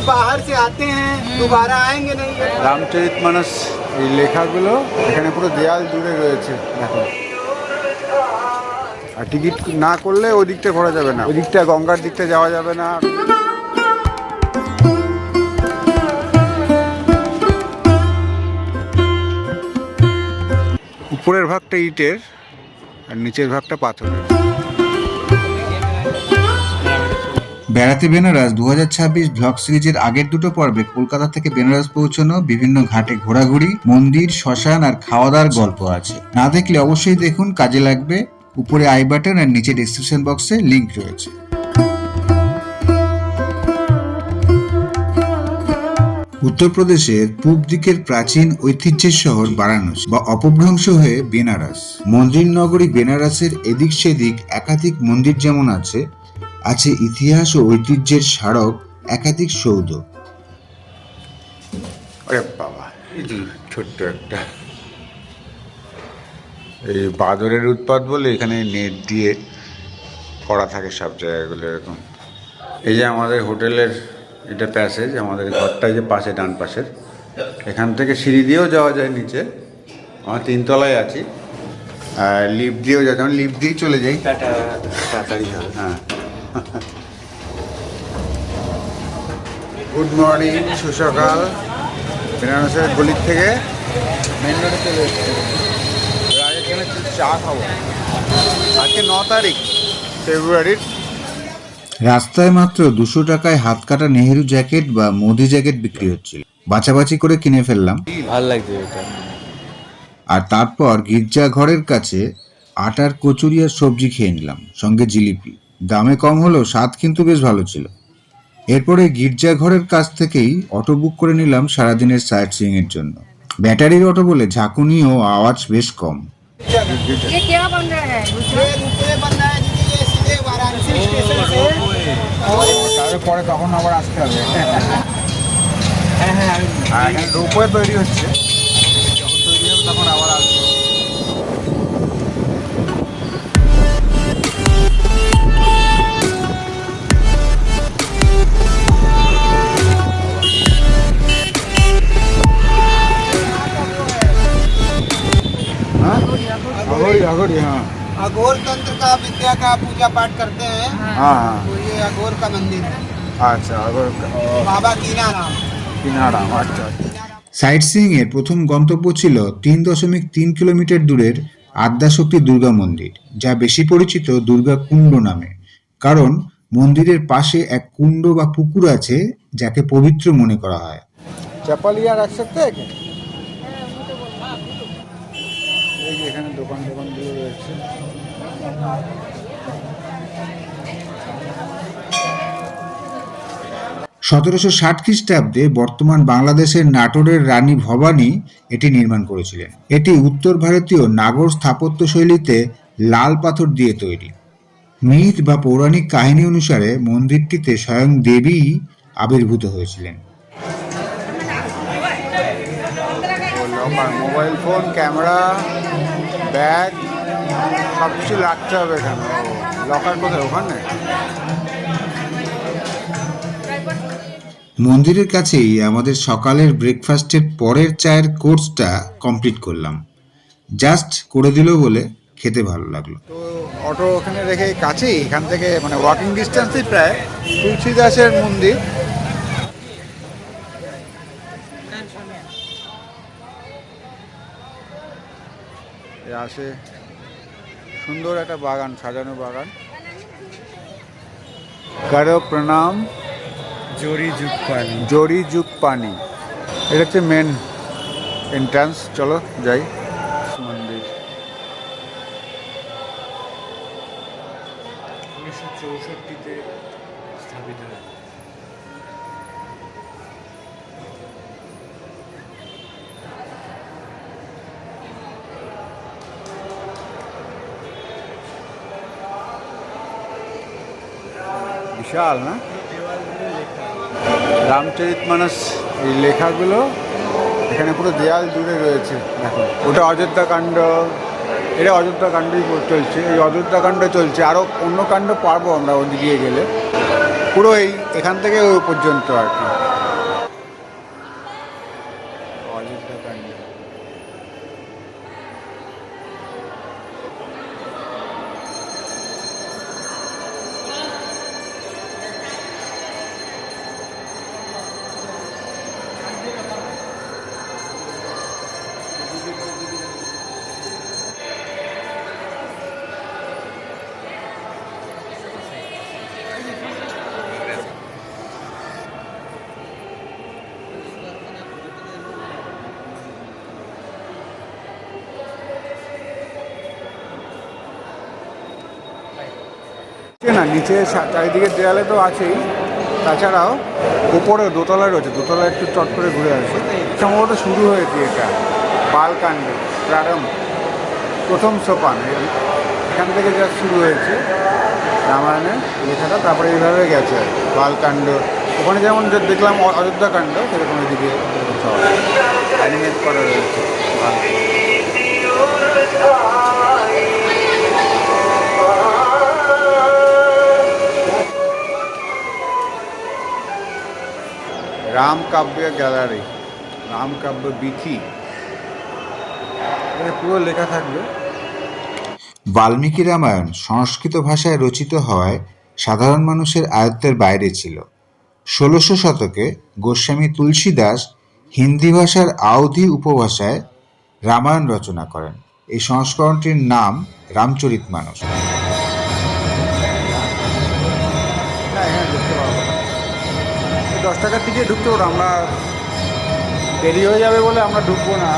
बाहर से आते हैं दोबारा आएंगे नहीं। রামচরিতমানস এই লেখাগুলো এখানে পুরো দেয়াল জুড়ে রয়েছে দেখো। আর টিকিট না করলে ওই দিকটা ঘোরা যাবে না, ওই দিকটা গঙ্গার দিকটা যাওয়া যাবে না। উপরের ভাগটা ইটের আর নিচের ভাগটা পাথরের। বেড়াতে বেনারস 2026 ব্লগ সিরিজের আগের দুটো পর্বে কলকাতা থেকে বেনারস পৌঁছানো, বিভিন্ন ঘাটে ঘোরাঘুরি, মন্দির, শ্মশান আর খাওয়া দাওয়ার গল্প আছে। না দেখলে অবশ্যই দেখুন, কাজে লাগবে। উপরে আই বাটন আর নিচে ডেসক্রিপশন বক্সে লিংক রয়েছে। উত্তরপ্রদেশের পূব দিকের প্রাচীন ঐতিহ্যের শহর বারাণসী বা অপভ্রংশ হয়ে বেনারস। মন্দির নগরী বেনারসের এদিক সেদিক একাধিক মন্দির যেমন আছে, আছে ইতিহাস ও ঐতিহ্যের স্মারক একাধিক সৌধ। আরে বাবা, ছোট্ট একটা এই বাদরের উৎপাত বলে এখানে নেট দিয়ে করা থাকে সব জায়গাগুলো এরকম। এই যে আমাদের হোটেলের এটা প্যাসেজ, আমাদের ঘরটা যে পাশে ডান পাশের, এখান থেকে সিঁড়ি দিয়েও যাওয়া যায় নিচে। আমরা 3 তলায় আছি, আর লিফট দিয়েও যাই, যেমন লিফট দিয়েই চলে যাই তাড়াতাড়ি হবে। হ্যাঁ, গুড মর্নিং, সুসকাল। বেনারসের গলির থেকে মেন রোডে চলে এসেছি। আগে এখানে চা খাবো। আজকে 9 তারিখ ফেব্রুয়ারির। রাস্তায় মাত্র 200 টাকায় হাত কাটা নেহেরু জ্যাকেট বা মোদি জ্যাকেট বিক্রি হচ্ছিল। বাছাবাছি করে কিনে ফেললাম, ভালো লাগছে এটা। আর তারপর গির্জা ঘরের কাছে আটার কচুরি আর সবজি খেয়ে নিলাম, সঙ্গে জিলিপি। দামে কম হলেও স্বাদ কিন্তু বেশ ভালো ছিল। এরপরে গির্জা ঘরের কাছ থেকেই অটো বুক করে নিলাম সারাদিনের সাইট সিইং এর জন্য। ব্যাটারির অটো বলে ঝাঁকুনি ও আওয়াজ বেশ কম। ये क्या बन रहा है? রূপে বন रहा है दीदी, ये सीधे वाराणसी स्टेशन से। তারপরে তখন আবার আসতে হবে। হ্যাঁ হ্যাঁ, এখানে রূপে তৈরি হচ্ছে, যখন তৈরি হবে তখন আবার আসবে। अघोरी, हाँ, अघोर तंत्र का विद्या का पूजा पाठ करते हैं। हाँ हाँ, तो ये अघोर का मंदिर है। अच्छा, अघोर बाबा कीनाराम। अच्छा, সাইট সিইং এর প্রথম গন্তব্য ছিল 3.3 কিলোমিটার দূরের আদ্যাশক্তি দুর্গা মন্দির, যা বেশি পরিচিত দুর্গা কুণ্ড নামে। কারণ মন্দিরের পাশে এক কুণ্ড বা পুকুর আছে, যাকে পবিত্র মনে করা হয়। चपलिया रख सकते हैं क्या? এই যে এখানে দোকান দিয়ে রয়েছে। 1760 খ্রিস্টাব্দে বর্তমান বাংলাদেশের নাটোরের রানী ভবানী এটি নির্মাণ করেছিলেন। এটি উত্তর ভারতীয় নাগর স্থাপত্য শৈলীতে লাল পাথর দিয়ে তৈরি। মিথ বা পৌরাণিক কাহিনী অনুসারে মন্দিরটিতে স্বয়ং দেবী আবির্ভূত হয়েছিলেন। মোবাইল ফোন, ক্যামেরা, ব্যাগ সব কিছু রাখতে হবে এখানে। লকার কোথায়? ওখানে। মন্দিরের কাছেই আমাদের সকালের ব্রেকফাস্টের পরের চায়ের কোর্সটা কমপ্লিট করলাম। জাস্ট করে দিল বলে খেতে ভালো লাগলো। তো অটো ওখানে রেখে কাছেই, এখান থেকে মানে ওয়াকিং ডিস্টেন্সই প্রায় তুলসীদাসের মন্দির। আসে সুন্দর একটা বাগান, সাজানো বাগান। করো প্রণাম, জরি যুগ পানি। এটা হচ্ছে মেন এন্ট্রান্স। চলো যাই মন্দির। 1964-তে স্থাপিত হয়। বিশাল না? রামচরিতমানস এই লেখাগুলো এখানে পুরো দেয়াল জুড়ে রয়েছে। দেখো, ওটা অযোধ্যা কাণ্ড, এটা অযোধ্যা কাণ্ডই চলছে, এই অযোধ্যা কাণ্ড চলছে। আরও অন্য কাণ্ড পারবো আমরা ওদিকে গেলে। পুরো এই এখান থেকে ওই পর্যন্ত আর কি। না নিচে চারিদিকে দেয়ালে তো আছেই, তাছাড়াও উপরে দোতলায় রয়েছে, দোতলায় একটু চট করে ঘুরে আসে। সম্ভবত শুরু হয়েছে এটা বালকাণ্ড প্রারম্ভ, প্রথম সোপান এখান থেকে যা শুরু হয়েছে রামায়ণের লেখাটা, তারপরে এইভাবে গেছে বালকাণ্ড। ওখানে যেমন দেখলাম অযোধ্যাকাণ্ড, সেরকম এদিকে সব অ্যানিমেট করা রয়েছে। রামকাব্য গ্যালারি, রামকাব্য বিথি, পুরো লেখা থাকবে। বাল্মীকি রামায়ণ সংস্কৃত ভাষায় রচিত হওয়ায় সাধারণ মানুষের আয়ত্তের বাইরে ছিল। ১৬০০ শতকে গোস্বামী তুলসীদাস হিন্দি ভাষার আওধি উপভাষায় রামায়ণ রচনা করেন। এই সংস্করণটির নাম রামচরিতমানস। না, এখানে ঢুকতে পারবো না, 10 টাকার দিকে ঢুকতে পারবো, আমরা দেরি হয়ে যাবে বলে আমরা ঢুকবো না।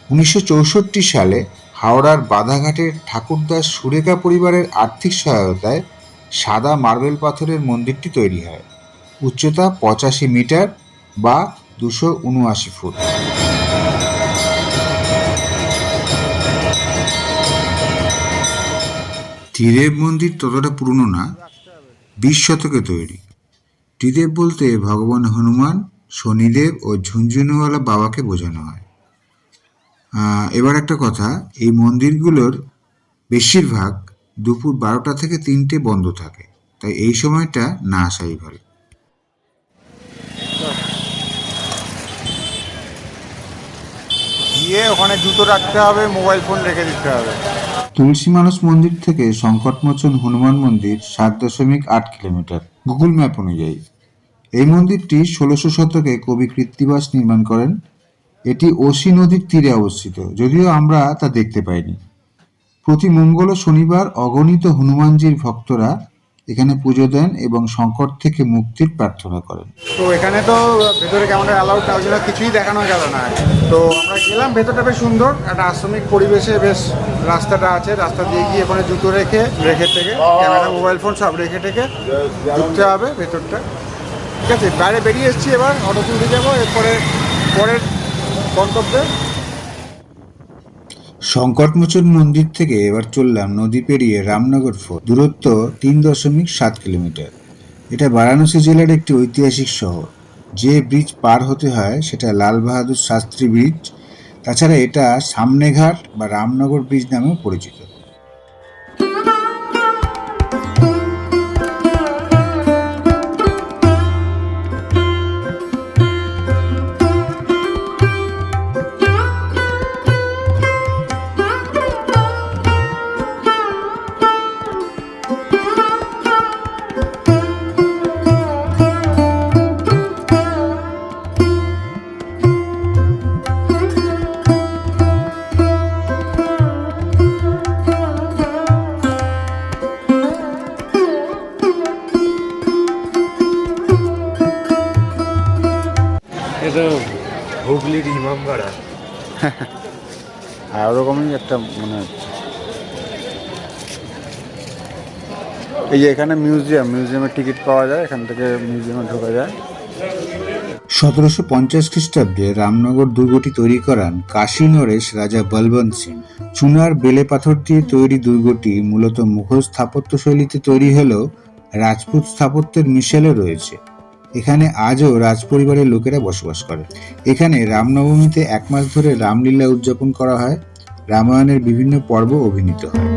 ১৯৬৪ সালে হাওড়ার বাধাঘাটের ঠাকুরদাস সুরেখা পরিবারের আর্থিক সহায়তায় সাদা মার্বেল পাথরের মন্দিরটি তৈরি হয়। উচ্চতা ৮৫ মিটার বা ২৭৯ ফুট। ত্রিদেব মন্দির ততটা পুরনো না, ২০ শতকে তৈরি। ত্রিদেব বলতে ভগবান হনুমান, শনিদেব ও ঝুনঝুনিওয়ালা বাবাকে বোঝানো হয়। এবার একটা কথা, এই মন্দিরগুলোর বেশিরভাগ দুপুর ১২টা থেকে ৩টে বন্ধ থাকে, তাই এই সময়টা না আসাই ভালো। গিয়ে ওখানে জুতো রাখতে হবে, মোবাইল ফোন রেখে দিতে হবে। তুলসী মানস মন্দির থেকে সংকটমোচন হনুমান মন্দির ৭.৮ কিলোমিটার গুগল ম্যাপ অনুযায়ী। এই মন্দিরটি ১৬০০ শতকে কবি কৃত্তিবাস নির্মাণ করেন। এটি ওশি নদীর তীরে অবস্থিত, যদিও আমরা তা দেখতে পাইনি। প্রতি মঙ্গল ও শনিবার অগণিত হনুমানজির ভক্তরা এখানে পুজো দেন এবং সংকট থেকে মুক্তির প্রার্থনা করেন। তো এখানে তো ভেতরে ক্যামেরা অ্যালাউড না, ওই জন্য কিছুই দেখানো গেল না। তো আমরা গেলাম, ভেতরটা বেশ সুন্দর, একটা আশ্রমিক পরিবেশে বেশ রাস্তাটা আছে, রাস্তা দিয়ে গিয়ে ওখানে জুতো রেখে থেকে ক্যামেরা মোবাইল ফোন সব রেখে ঢুকতে হবে ভেতরটা। ঠিক আছে, বাইরে বেরিয়ে এসেছি, এবার অটো তুলতে যাবো, এরপরে পরের গন্তব্যে। সংকটমোচন মন্দির থেকে এবার চললাম নদী পেরিয়ে রামনগর ফোর্ট, দূরত্ব ৩.৭ কিলোমিটার। এটা বারাণসী জেলার একটি ঐতিহাসিক শহর। যে ব্রিজ পার হতে হয় সেটা লাল বাহাদুর শাস্ত্রী ব্রিজ। তাছাড়া এটা সামনেঘাট বা রামনগর ব্রিজ নামেও পরিচিত। এটা হুগলির ইমামবাড়া। আর ওরকমই একটা মনে হচ্ছে। এই যে এখানে মিউজিয়ামের টিকিট পাওয়া যায়, এখান থেকে মিউজিয়ামে ঢোকা যায়। ১৭৫০ খ্রিস্টাব্দে রামনগর দুর্গটি তৈরি করান কাশী নরেশ রাজা বলবন্ত সিং। চুনার বেলে পাথর দিয়ে তৈরি দুর্গটি মূলত মুঘল স্থাপত্য শৈলীতে তৈরি হলেও রাজপুত স্থাপত্যের মিশেলও রয়েছে। এখানে আজও রাজপরিবারের লোকেরা বসবাস করে। এখানে রামনবমীতে ১ মাস ধরে রামলীলা উদযাপন করা হয়। রামায়ণের বিভিন্ন পর্ব অভিনীত হয়।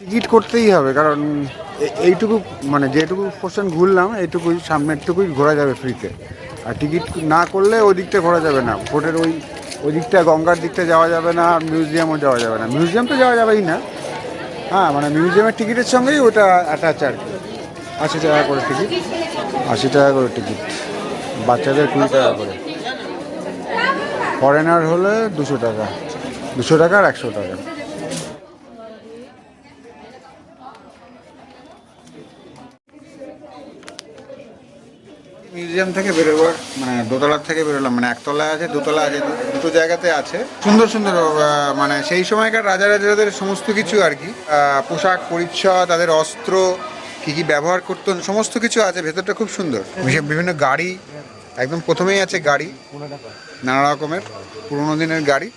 টিকিট করতেই হবে, কারণ এইটুকু মানে যেটুকু পোর্শন ঘুরলাম এইটুকুই, সামনেরটুকুই ঘোরা যাবে ফ্রিতে। আর টিকিট না করলে ওই দিকটা ঘোরা যাবে না, ফোর্টের ওই দিকটা গঙ্গার দিকটা যাওয়া যাবে না, আর মিউজিয়ামও যাওয়া যাবে না। মিউজিয়াম তো যাওয়া যাবেই না, হ্যাঁ মানে মিউজিয়ামের টিকিটের সঙ্গেই ওটা অ্যাটাচ আর কি। 80 টাকা করে টিকিট, 80 টাকা করে টিকিট, বাচ্চাদের 20 টাকা করে, ফরেনার হলে 200 টাকা, 200 টাকা আর 100 টাকা। মিউজিয়াম থেকে বেরোবার মানে দোতলার থেকে বেরোলাম, মানে একতলা আছে দোতলা আছে, দুটো জায়গাতে আছে সুন্দর সুন্দর মানে সেই সময়কার রাজা রাজাদের সমস্ত কিছু আর কি, পোশাক পরিচ্ছদ, তাদের অস্ত্র কী কী ব্যবহার করতেন সমস্ত কিছু আছে। ভেতরটা খুব সুন্দর, বিভিন্ন গাড়ি, একদম প্রথমেই আছে গাড়ি, নানা রকমের পুরোনো দিনের গাড়ি।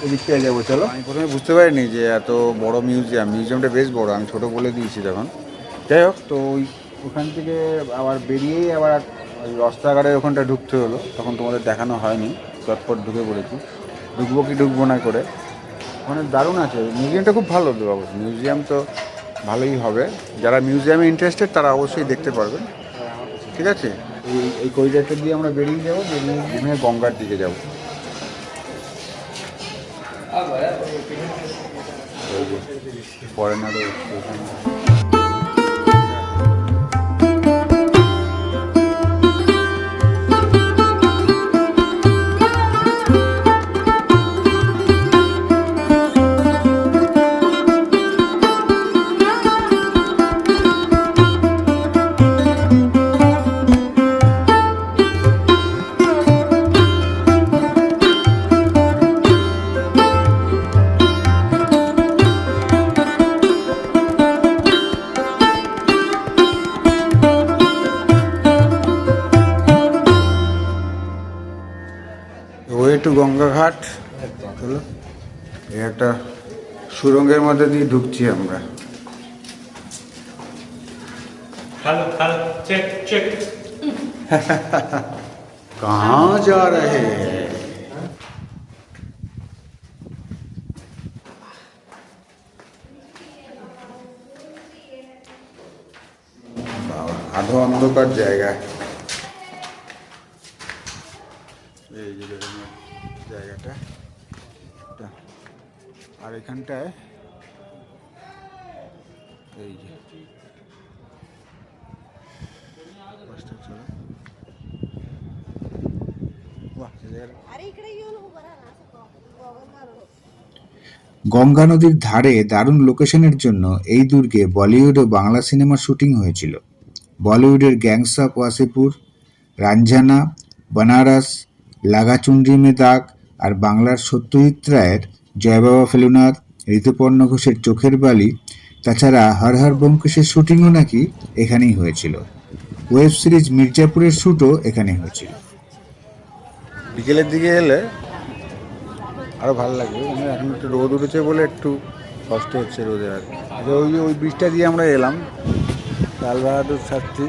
এদিকটায় যাবো চলো। আমি প্রথমে বুঝতে পারিনি যে এত বড় মিউজিয়ামটা বেশ বড়, আমি ছোট বলে দিয়েছি তখন। যাই হোক, তো ওখান থেকে আবার বেরিয়েই আবার ওই রাস্তাঘাটের ওখানটা ঢুকতে হলো, তখন তোমাদের দেখানো হয়নি, চটপট ঢুকে পড়েছি, ঢুকবো কি ঢুকবো না করে। ওখানে দারুণ আছে, মিউজিয়ামটা খুব ভালো তো, অবশ্যই মিউজিয়াম তো ভালোই হবে, যারা মিউজিয়ামে ইন্টারেস্টেড তারা অবশ্যই দেখতে পারবেন। ঠিক আছে, এই করিডরটা দিয়ে আমরা বেরিয়ে যাবো, বেরিয়ে গঙ্গার দিকে যাবো। ফরেনারও ওয়ে টু গঙ্গাঘাট। চলো, এই একটা সুড়ঙ্গের মধ্যে দিয়ে ঢুকছি আমরা। हेलो हेलो चेक चेक कहाँ जा रहे हैं? বাবা, আধো অন্ধকার জায়গা, এই যে দেখুন জায়গাটা, আর এখানটায় এই যে বাসটা চলে। বাহ, এই জায়গাটা গঙ্গা নদীর ধারে দারুণ লোকেশনের জন্য এই দুর্গে বলিউড ও বাংলা সিনেমার শুটিং হয়েছিল। বলিউডের গ্যাংস অফ ওয়াসেপুর, রাঞ্ঝানা, বনারস, লাগাচুন্ডি মে দাগ, আর বাংলার সত্যজিৎ রায়ের জয় বাবা ফেলুনাথ, ঋতুপর্ণ ঘোষের চোখের বালি, তাছাড়া হর হর ব্যোমকেশের শুটিংও নাকি এখানেই হয়েছিল। ওয়েব সিরিজ মির্জাপুরের শ্যুটও এখানে হয়েছিল। বিকেলের দিকে এলে আরও ভালো লাগবে, কিন্তু এখন একটু রোদ উঠেছে বলে একটু কষ্ট হচ্ছে রোদে। আর ওই ব্রিজটা দিয়ে আমরা এলাম, লাল বাহাদুর শাস্ত্রী।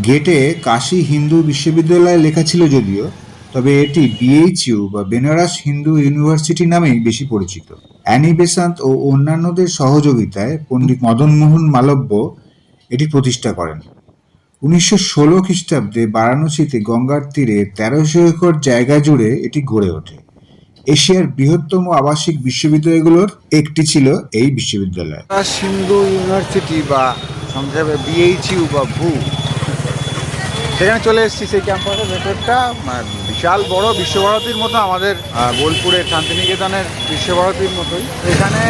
গেটে কাশী হিন্দু বিশ্ববিদ্যালয় লেখা ছিল যদিও, তবে এটি BHU বা বেনারস হিন্দু ইউনিভার্সিটি নামেই বেশি পরিচিত। অ্যানি বেসান্ত ও অন্যান্যদের সহযোগিতায় পণ্ডিত মদন মোহন মালব্য এটি প্রতিষ্ঠা করেন। 1916 খ্রিস্টাব্দে বারাণসীতে গঙ্গার তীরে 1300 একর জায়গা জুড়ে এটি গড়ে ওঠে। এশিয়ার বৃহত্তম আবাসিক বিশ্ববিদ্যালয়গুলোর একটি ছিল এই বিশ্ববিদ্যালয়। হিন্দু ইউনিভার্সিটি বা সংক্ষেপে BHU বা ভু, সেখানে চলে এসেছি। সেই ক্যাম্পাসের ভেতরটা বিশাল বড়, বিশ্বভারতীর মতো, আমাদের বোলপুরের শান্তিনিকেতনের বিশ্বভারতীর মতোই। এখানে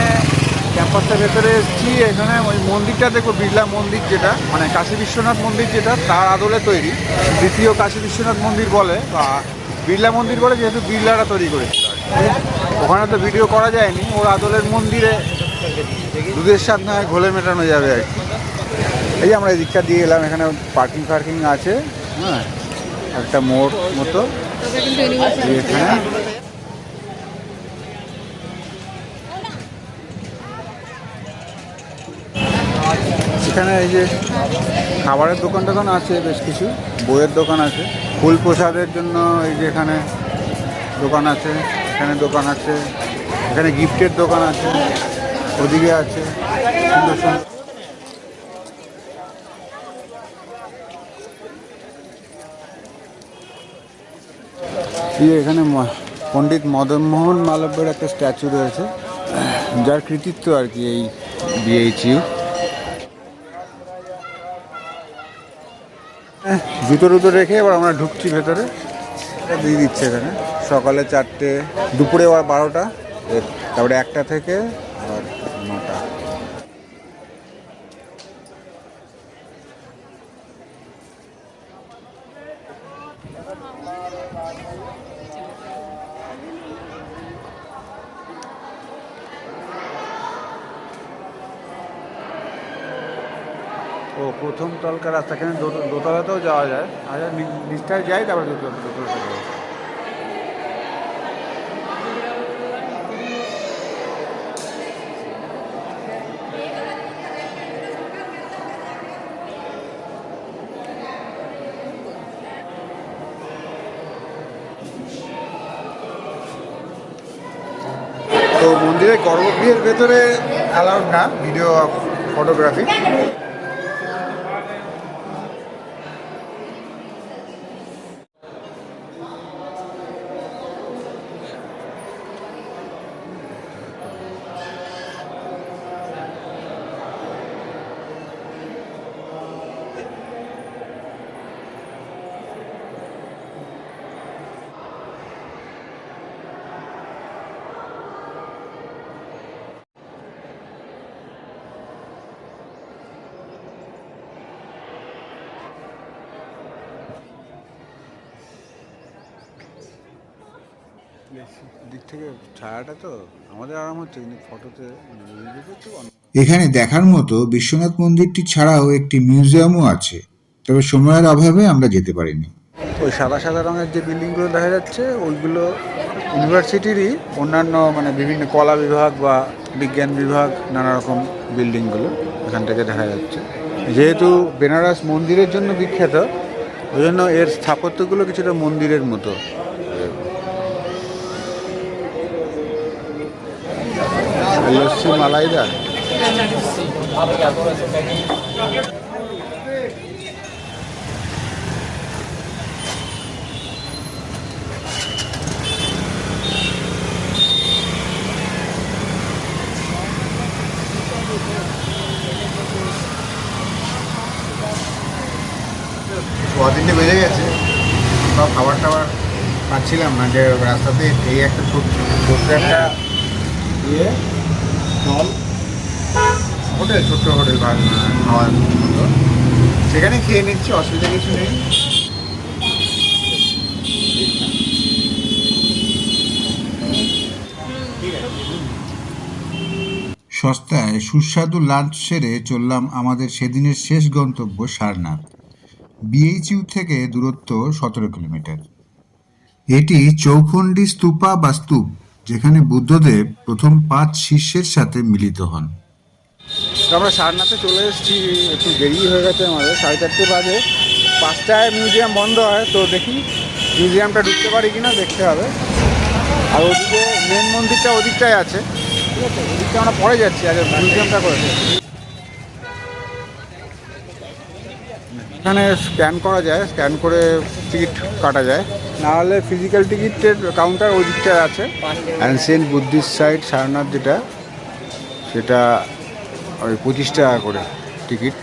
ক্যাম্পাসটার ভেতরে এসেছি, এখানে ওই মন্দিরটা দেখবো, বিড়লা মন্দির, যেটা মানে কাশী বিশ্বনাথ মন্দির, যেটা তার আদলে তৈরি, দ্বিতীয় কাশী বিশ্বনাথ মন্দির বলে বা বিড়লা মন্দির বলে, যেহেতু বিড়লাটা তৈরি করেছিল। ওখানে তো ভিডিও করা যায়নি, ওর আদলের মন্দিরে দুধের স্বাদ না হয় ঘোলে মেটানো যাবে আর কি। এই যে আমরা এই দিকটা দিয়ে এলাম, এখানে পার্কিং ফার্কিং আছে, হ্যাঁ, একটা মোড় মতো এখানে। এখানে এই যে খাবারের দোকান টোকান আছে, বেশ কিছু বইয়ের দোকান আছে, ফুল প্রসাদের জন্য এই যে এখানে দোকান আছে, এখানে দোকান আছে, এখানে গিফটের দোকান আছে, ওদিকে আছে সুন্দর সুন্দর। এখানে পণ্ডিত মদনমোহন মালব্যের একটা স্ট্যাচু রয়েছে, যার কৃতিত্ব আর কি এই বিএইচইউ। জুতো টুতো রেখে এবার আমরা ঢুকছি ভেতরে। দিয়ে দিচ্ছে এখানে সকালে 4টে, দুপুরে আবার 12টা, তারপরে 1টা থেকে আবার 9টা। ও প্রথম তলকার রাস্তা, এখানে দোতলাতেও যাওয়া যায়, আচ্ছা নিচটায় যাই তারপরে দোতলাতে যাওয়া। তো মন্দিরের গর্ভগৃহের ভেতরে অ্যালাউড না ভিডিও ফটোগ্রাফি। দিক থেকে ছায়াটা তো আমাদের আরাম হচ্ছে, কিন্তু ফটোতে এখানে দেখার মতো বিশ্বনাথ মন্দিরটি ছাড়াও একটি মিউজিয়ামও আছে, তবে সময়ের অভাবে আমরা যেতে পারিনি। ওই সাদা সাদা রঙের যে বিল্ডিংগুলো দেখা যাচ্ছে ওইগুলো ইউনিভার্সিটিরই অন্যান্য মানে বিভিন্ন কলা বিভাগ বা বিজ্ঞান বিভাগ, নানা রকম বিল্ডিংগুলো এখান থেকে দেখা যাচ্ছে। যেহেতু বেনারস মন্দিরের জন্য বিখ্যাত, ওই জন্য এর স্থাপত্যগুলো কিছুটা মন্দিরের মতো। লস্যি মালাইদা। কদিনটা বেজে গেছে, সব খাবার টাবার পাচ্ছিলাম না, যে রাস্তাতে এই একটা ছোট্ট একটা ইয়ে স্টল, হোটেল, ছোট্ট হোটেল খাওয়ার মতো, সেখানে খেয়ে নিচ্ছি, অসুবিধা কিছু নেই। সস্তায় সুস্বাদু লাঞ্চ সেরে চললাম আমাদের সেদিনের শেষ গন্তব্য সারনাথ। বিএইচইউ থেকে দূরত্ব 17 কিলোমিটার। এটি চৌখণ্ডী স্তূপা বা স্তূপ, যেখানে বুদ্ধদেব প্রথম 5 শিষ্যের সাথে মিলিত হন। আমরা সারনাথে চলে এসেছি, একটু দেরি হয়ে গেছে আমাদের, 4:30 বাজে। 5টায় মিউজিয়াম বন্ধ হয়, তো দেখি মিউজিয়ামটা ঢুকতে পারি কিনা দেখতে হবে। আর ওদিকে মেন মন্দিরটা ওদিকটায় আছে, ঠিক আছে, ওদিকটা আমরা পরে যাচ্ছি, আগে মিউজিয়ামটা করেছে। এখানে স্ক্যান করা যায়, স্ক্যান করে টিকিট কাটা যায়, নাহলে ফিজিক্যাল টিকিটের কাউন্টার ওই দিকটায় আছে। অ্যানসিয়েন্ট বুদ্ধিস্ট সাইট সারনাথ যেটা, সেটা ওই 25 টাকা করে টিকিট,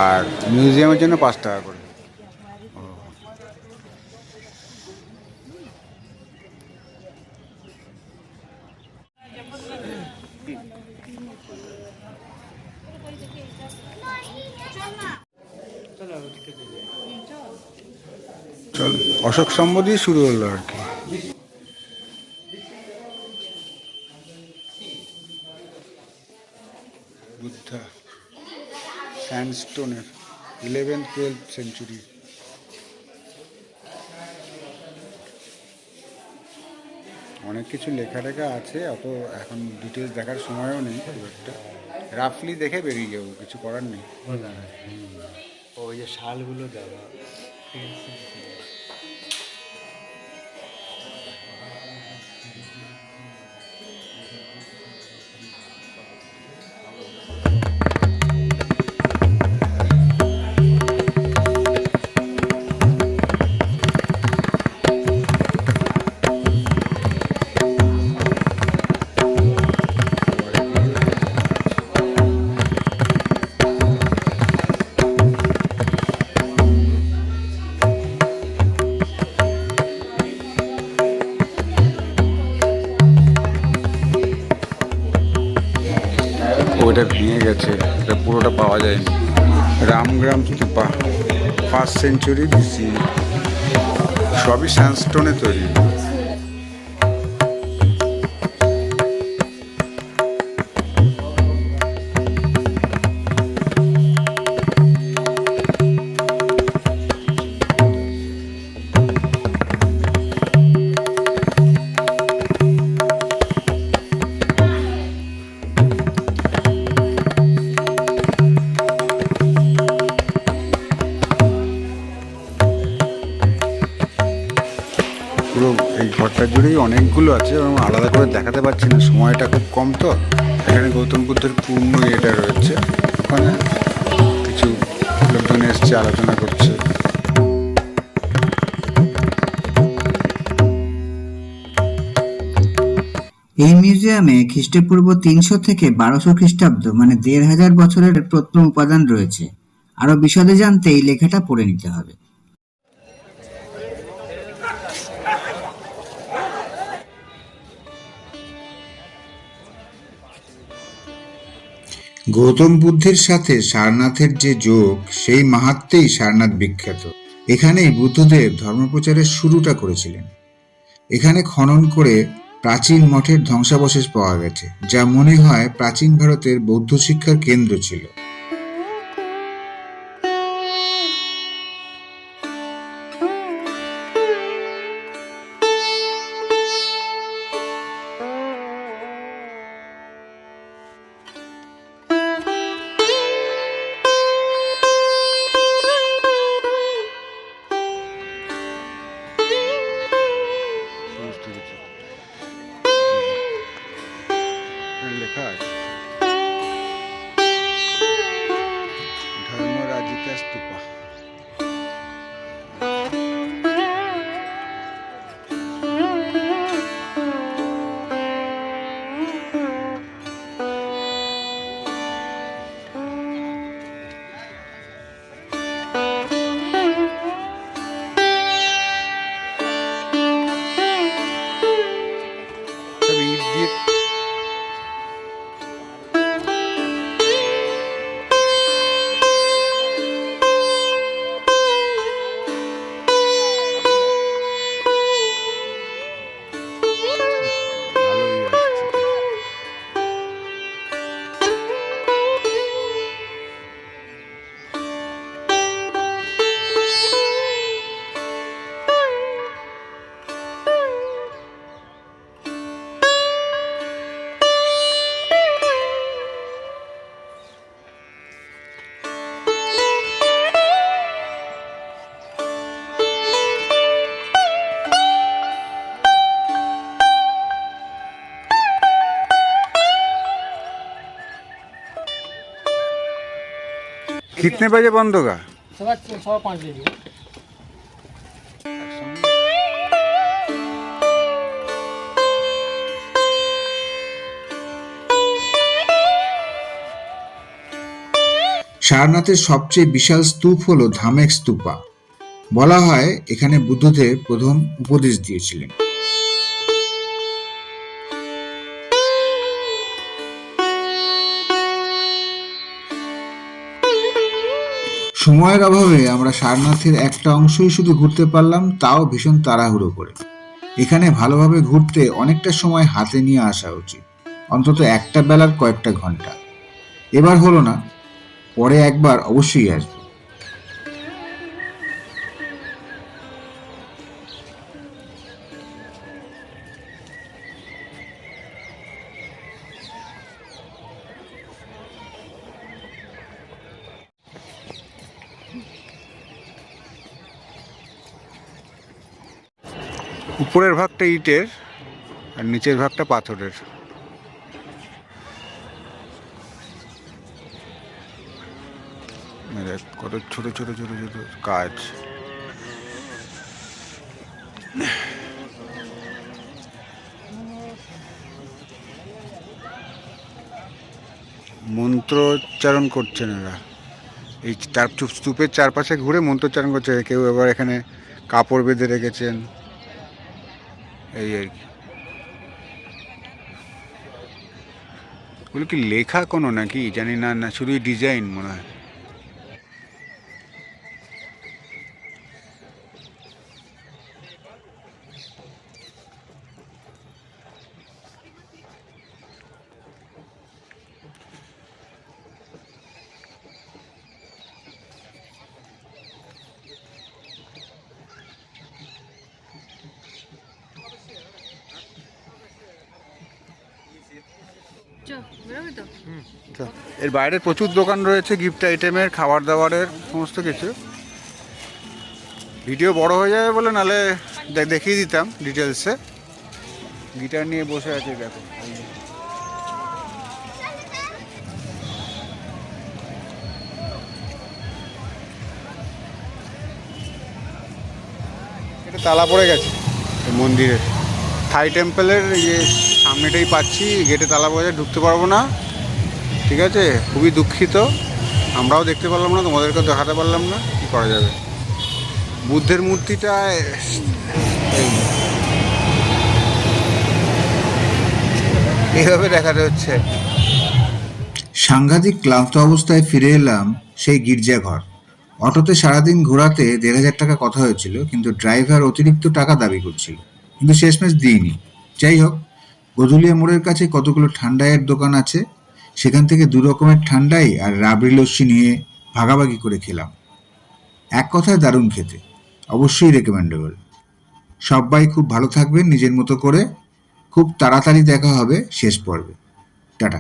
আর মিউজিয়ামের জন্য 5 টাকা করে। চল, অশোক স্তম্ভ দিয়ে শুরু হলো আর কি। বুদ্ধা স্যান্ডস্টোনের 11th-12th সেঞ্চুরি। অনেক কিছু লেখা টেখা আছে, অত এখন ডিটেলস দেখার সময়ও নেই খুব একটা। রাফলি দেখে বেরিয়ে যাবো, কিছু করার নেই। ওই যে শালগুলো দেওয়া ওইটা ভেঙে গেছে, এটা পুরোটা পাওয়া যায়নি। রামগ্রাম স্তূপা, 1st সেঞ্চুরি BC, সবই স্যান্ডস্টোনে তৈরি। পুরো এই ঘরটা জুড়েই অনেকগুলো আছে এবং আলাদা করে দেখাতে পারছি না, সময়টা খুব কম তো। এখানে গৌতম বুদ্ধের পূর্ণ এটা রয়েছে, ওখানে কিছু লোকজন এসছে, আলোচনা করছে। এই মিউজিয়ামে খ্রিস্টপূর্ব 300 থেকে 1200 খ্রিস্টাব্দ মানে 1500 বছরের প্রত্ন উপাদান রয়েছে। আরো বিশদে জানতে এই লেখাটা পড়ে নিতে হবে। গৌতম বুদ্ধের সাথে সারনাথের যে যোগ, সেই মাহাত্মেই সারনাথ বিখ্যাত। এখানেই বুদ্ধদেব ধর্মপ্রচারের শুরুটা করেছিলেন। এখানে খনন করে প্রাচীন মঠের ধ্বংসাবশেষ পাওয়া গেছে, যা মনে হয় প্রাচীন ভারতের বৌদ্ধ শিক্ষার কেন্দ্র ছিল। সমস্ত কিছু লেখা আছে। ধর্মরাজিকা স্তূপা। সব ইট দিয়ে ভালোই আসছে। कितने बजे बंद होगा? 5:15 बजे। সারনাথের সবচেয়ে বিশাল স্তূপ হলো ধামেক স্তূপা। বলা হয় এখানে বুদ্ধদেব প্রথম উপদেশ দিয়েছিলেন। সময়ের অভাবে আমরা সারনাথের একটা অংশই শুধু ঘুরতে পারলাম, তাও ভীষণ তাড়াহুড়ো করে। এখানে ভালোভাবে ঘুরতে অনেকটা সময় হাতে নিয়ে আসা উচিত, অন্তত একটা বেলার কয়েকটা ঘন্টা। এবার হলো না, পরে একবার অবশ্যই আসবে। উপরের ভাগটা ইটের আর নিচের ভাগটা পাথরের। দেখ কত ছোট ছোট ছোট ছোট কাজ। মন্ত্রোচ্চারণ করছেন এরা, এই তার স্তূপের চারপাশে ঘুরে মন্ত্রোচ্চারণ করছে। কেউ এবার এখানে কাপড় বেঁধে রেখেছেন, এই আর কি। ওগুলো কি লেখা কোনো নাকি জানি না, না শুধুই ডিজাইন মনে হয়। এর বাইরে প্রচুর দোকান রয়েছে, গিফট আইটেমের, খাবার দাবারের, সমস্ত কিছু। ভিডিও বড় হয়ে যাবে বলে নালে দেখিয়ে দিতাম ডিটেলসে। গিটার নিয়ে বসে আছে দেখো। এটা তালা পড়ে গেছে মন্দিরের, থাই টেম্পলের ইয়ে সামনেটাই পাচ্ছি, গেটে তালা পড়ে যায়, ঢুকতে পারবো না। ঠিক আছে, খুবই দুঃখিত। আমরাও দেখতে পারলাম না, তোমাদেরকেও দেখাতে পারলাম না, কি করা যাবে। বুদ্ধের মূর্তিটা এইভাবে দেখাতে হচ্ছে। সাংঘাতিক ক্লান্ত অবস্থায় ফিরে এলাম সেই গির্জাঘর। অটোতে সারাদিন ঘোরাতে 1,500 টাকা কথা হয়েছিল, কিন্তু ড্রাইভার অতিরিক্ত টাকা দাবি করছিল, কিন্তু শেষমেশ দিইনি। যাই হোক, গধুলিয়া মোড়ের কাছে কতগুলো ঠান্ডাইয়ের দোকান আছে, সেখান থেকে 2 রকমের ঠান্ডাই আর রাবড়ি লস্যি নিয়ে ভাগাভাগি করে খেলাম। এক কথায় দারুণ খেতে, অবশ্যই রেকমেন্ডেবল। সবাই খুব ভালো থাকবেন নিজের মতো করে। খুব তাড়াতাড়ি দেখা হবে শেষ পর্বে। টাটা।